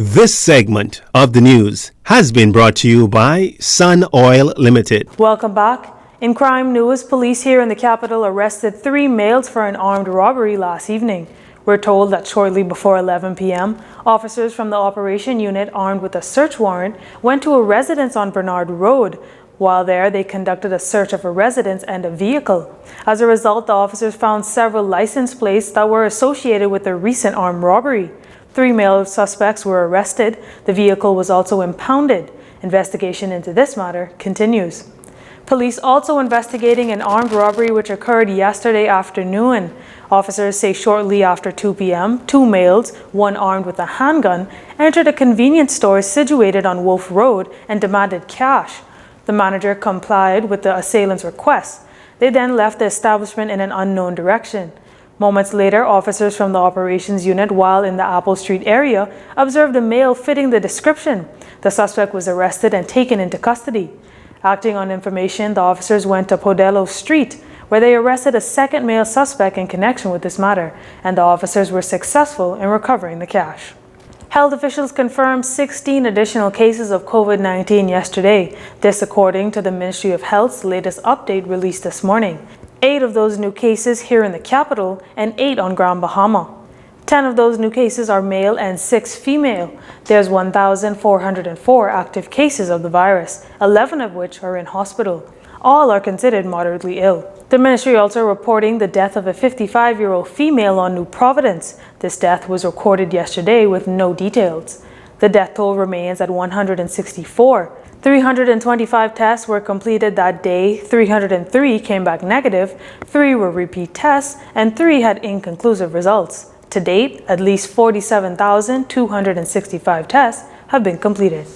This segment of the news has been brought to you by Sun Oil Limited. Welcome back. In crime news, police here in the capital arrested 3 males for an armed robbery last evening. We're told that shortly before 11 p.m., officers from the operation unit armed with a search warrant went to a residence on Bernard Road. While there, they conducted a search of a residence and a vehicle. As a result, the officers found several license plates that were associated with the recent armed robbery. 3 male suspects were arrested. The vehicle was also impounded. Investigation into this matter continues. Police also investigating an armed robbery which occurred yesterday afternoon. Officers say shortly after 2 p.m., 2 males, one armed with a handgun, entered a convenience store situated on Wolf Road and demanded cash. The manager complied with the assailant's request. They then left the establishment in an unknown direction. Moments later, officers from the operations unit, while in the Apple Street area, observed a male fitting the description. The suspect was arrested and taken into custody. Acting on information, the officers went to Podello Street, where they arrested a second male suspect in connection with this matter, and the officers were successful in recovering the cash. Health officials confirmed 16 additional cases of COVID-19 yesterday. This according to the Ministry of Health's latest update released this morning. 8 of those new cases here in the capital and 8 on Grand Bahama. 10 of those new cases are male and 6 female. There's 1,404 active cases of the virus, 11 of which are in hospital. All are considered moderately ill. The ministry also reporting the death of a 55-year-old female on New Providence. This death was recorded yesterday with no details. The death toll remains at 164. 325 tests were completed that day, 303 came back negative, 3 were repeat tests, and 3 had inconclusive results. To date, at least 47,265 tests have been completed.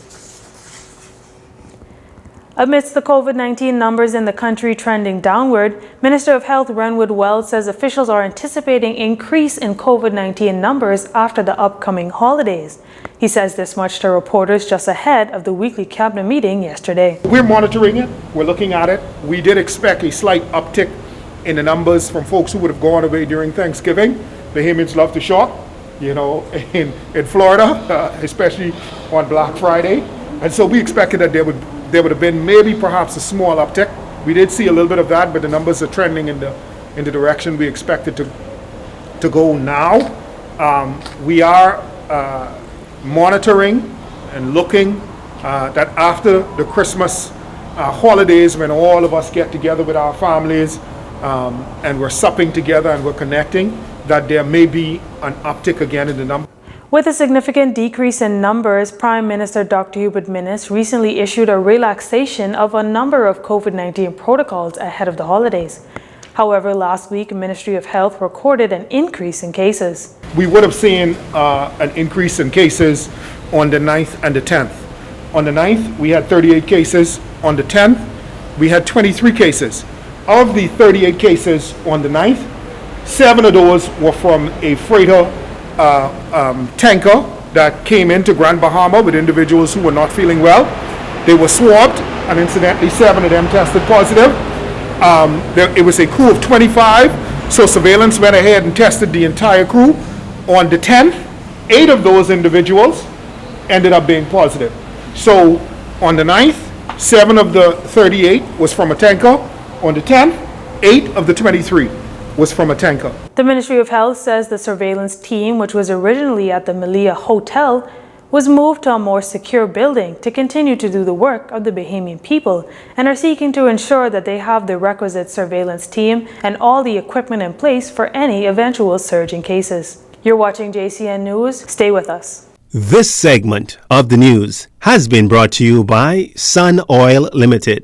Amidst the COVID-19 numbers in the country trending downward, Minister of Health Renwood Wells says officials are anticipating increase in COVID-19 numbers after the upcoming holidays. He says this much to reporters just ahead of the weekly cabinet meeting yesterday. We're monitoring it. We're looking at it. We did expect a slight uptick in the numbers from folks who would have gone away during Thanksgiving. Bahamians love to shop, in Florida, especially on Black Friday. And so we expected that there would have been maybe perhaps a small uptick. We did see a little bit of that, but the numbers are trending in the direction we expected to go now. We are monitoring and looking that after the Christmas holidays, when all of us get together with our families and we're supping together and we're connecting, that there may be an uptick again in the number. With a significant decrease in numbers, Prime Minister Dr. Hubert Minnis recently issued a relaxation of a number of COVID-19 protocols ahead of the holidays. However, last week, the Ministry of Health recorded an increase in cases. We would have seen an increase in cases on the 9th and the 10th. On the 9th, we had 38 cases. On the 10th, we had 23 cases. Of the 38 cases on the 9th, 7 of those were from a freighter tanker that came into Grand Bahama with individuals who were not feeling well. They were swabbed, and incidentally, 7 of them tested positive. It was a crew of 25, so surveillance went ahead and tested the entire crew. On the 10th, 8 of those individuals ended up being positive. So on the 9th, 7 of the 38 was from a tanker. On the 10th, 8 of the 23 was from a tanker. The Ministry of Health says the surveillance team, which was originally at the Melia Hotel, was moved to a more secure building to continue to do the work of the Bahamian people and are seeking to ensure that they have the requisite surveillance team and all the equipment in place for any eventual surge in cases. You're watching JCN News. Stay with us. This segment of the news has been brought to you by Sun Oil Limited.